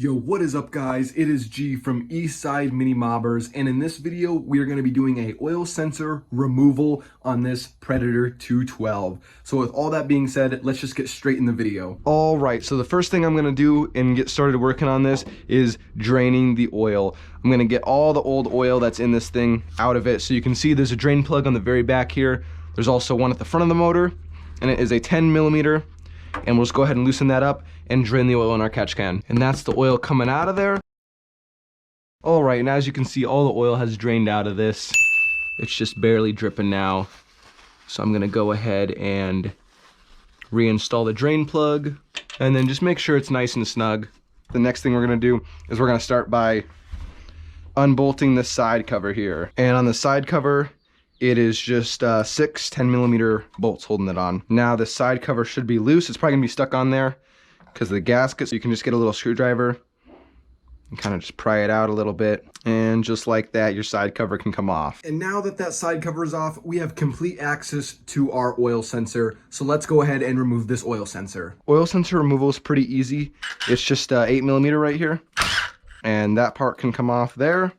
Yo, what is up guys? It is G from EastSideMiniMobberz, and in this video we are going to be doing a oil sensor removal on this Predator 212. So with all that being said, let's just get straight in the video. All right, so the first thing I'm going to do and get started working on this is draining the oil. I'm going to get all the old oil that's in this thing out of it. So you can see there's a drain plug on the very back here. There's also one at the front of the motor, and it is a 10mm. And we'll just go ahead and loosen that up and drain the oil in our catch can. And that's the oil coming out of there. All right, and as you can see, all the oil has drained out of this. It's just barely dripping now. So I'm gonna go ahead and reinstall the drain plug and then just make sure it's nice and snug. The next thing we're gonna do is we're gonna start by unbolting the side cover here. And on the side cover, it is just 6 10mm bolts holding it on. Now the side cover should be loose. It's probably gonna be stuck on there because of the gasket. So you can just get a little screwdriver and kind of just pry it out a little bit. And just like that, your side cover can come off. And now that that side cover is off, we have complete access to our oil sensor. So let's go ahead and remove this oil sensor. Oil sensor removal is pretty easy. It's just 8mm right here. And that part can come off there.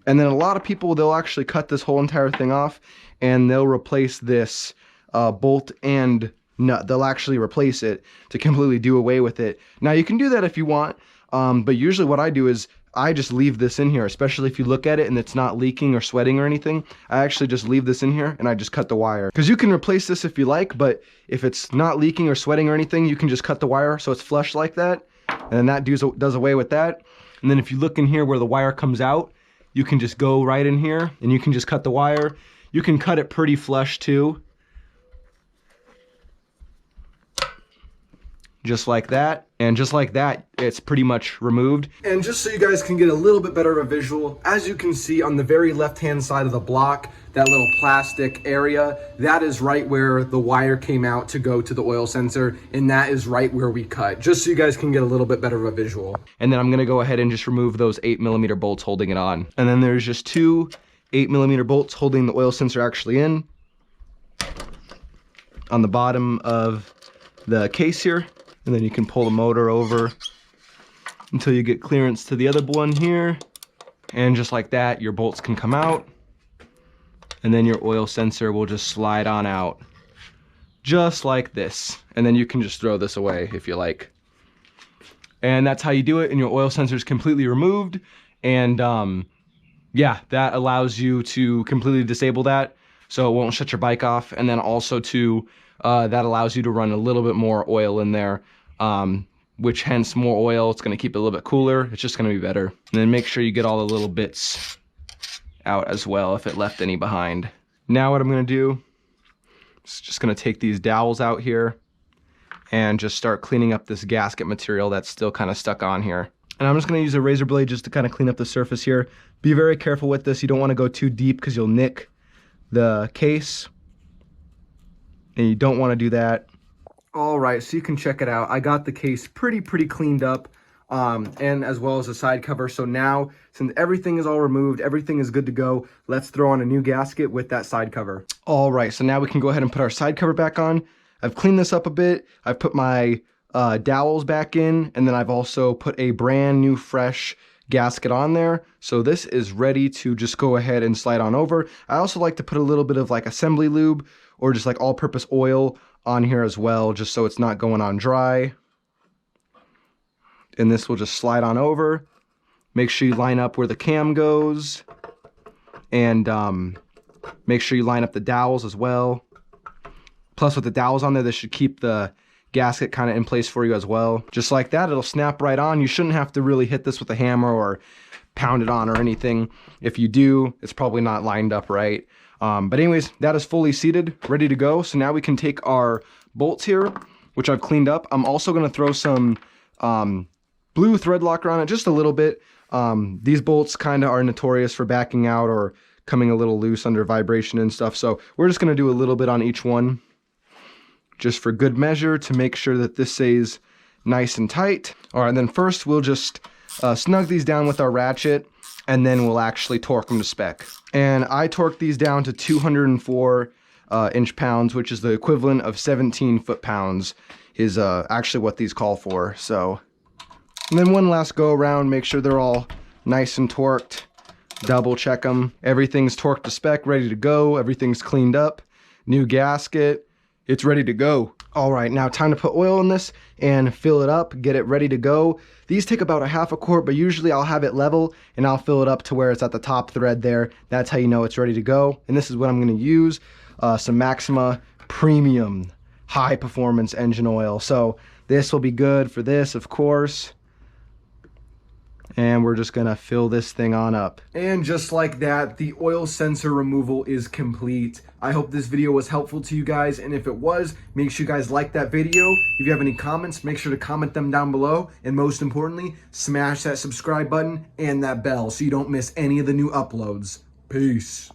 And then a lot of people, they'll actually cut this whole entire thing off and they'll replace this bolt and nut. They'll actually replace it to completely do away with it. Now you can do that if you want, but usually what I do is I just leave this in here, especially if you look at it and it's not leaking or sweating or anything. I actually just leave this in here and I just cut the wire. Because you can replace this if you like, but if it's not leaking or sweating or anything, you can just cut the wire so it's flush like that. And then that does away with that. And then if you look in here where the wire comes out, you can just go right in here and you can just cut the wire. You can cut it pretty flush too. Just like that. And just like that, it's pretty much removed. And just so you guys can get a little bit better of a visual, as you can see on the very left-hand side of the block, that little plastic area, that is right where the wire came out to go to the oil sensor, and that is right where we cut, just so you guys can get a little bit better of a visual. And then I'm gonna go ahead and just remove those 8mm bolts holding it on. And then there's just 2 8mm bolts holding the oil sensor actually in on the bottom of the case here. And then you can pull the motor over until you get clearance to the other one here. And just like that, your bolts can come out. And then your oil sensor will just slide on out. Just like this. And then you can just throw this away if you like. And that's how you do it, and your oil sensor is completely removed. And yeah, that allows you to completely disable that so it won't shut your bike off. And then also to that allows you to run a little bit more oil in there, which hence more oil. It's going to keep it a little bit cooler. It's just going to be better. And then make sure you get all the little bits out as well if it left any behind. Now what I'm going to do is just going to take these dowels out here and just start cleaning up this gasket material that's still kind of stuck on here. And I'm just going to use a razor blade just to kind of clean up the surface here. Be very careful with this. You don't want to go too deep because you'll nick the case. And you don't want to do that. All right, so you can check it out. I got the case pretty cleaned up, and as well as the side cover. So now, since everything is all removed, everything is good to go, let's throw on a new gasket with that side cover. All right, so now we can go ahead and put our side cover back on. I've cleaned this up a bit. I've put my dowels back in, and then I've also put a brand new fresh gasket on there. So this is ready to just go ahead and slide on over. I also like to put a little bit of like assembly lube or just like all-purpose oil on here as well, just so it's not going on dry. And this will just slide on over. Make sure you line up where the cam goes, and make sure you line up the dowels as well. Plus with the dowels on there, this should keep the gasket kind of in place for you as well. Just like that, it'll snap right on. You shouldn't have to really hit this with a hammer or pound it on or anything. If you do, it's probably not lined up right. But anyways, that is fully seated, ready to go. So now we can take our bolts here, which I've cleaned up. I'm also going to throw some blue thread locker on it, just a little bit. These bolts kind of are notorious for backing out or coming a little loose under vibration and stuff. So we're just going to do a little bit on each one, just for good measure to make sure that this stays nice and tight. All right, and then first we'll just snug these down with our ratchet, and then we'll actually torque them to spec. And I torqued these down to 204 inch-pounds, which is the equivalent of 17 foot-pounds is actually what these call for. So And then one last go around, make sure they're all nice and torqued. Double check them. Everything's torqued to spec, ready to go. Everything's cleaned up. New gasket. It's ready to go. All right, now time to put oil in this and fill it up, get it ready to go. These take about a half a quart, but usually I'll have it level and I'll fill it up to where it's at the top thread there. That's how you know it's ready to go. And this is what I'm gonna use, some Maxima Premium high performance engine oil. So this will be good for this, of course. And we're just gonna fill this thing on up. And just like that, the oil sensor removal is complete. I hope this video was helpful to you guys, and if it was, make sure you guys like that video. If you have any comments, make sure to comment them down below, and most importantly, smash that subscribe button and that bell so you don't miss any of the new uploads. Peace.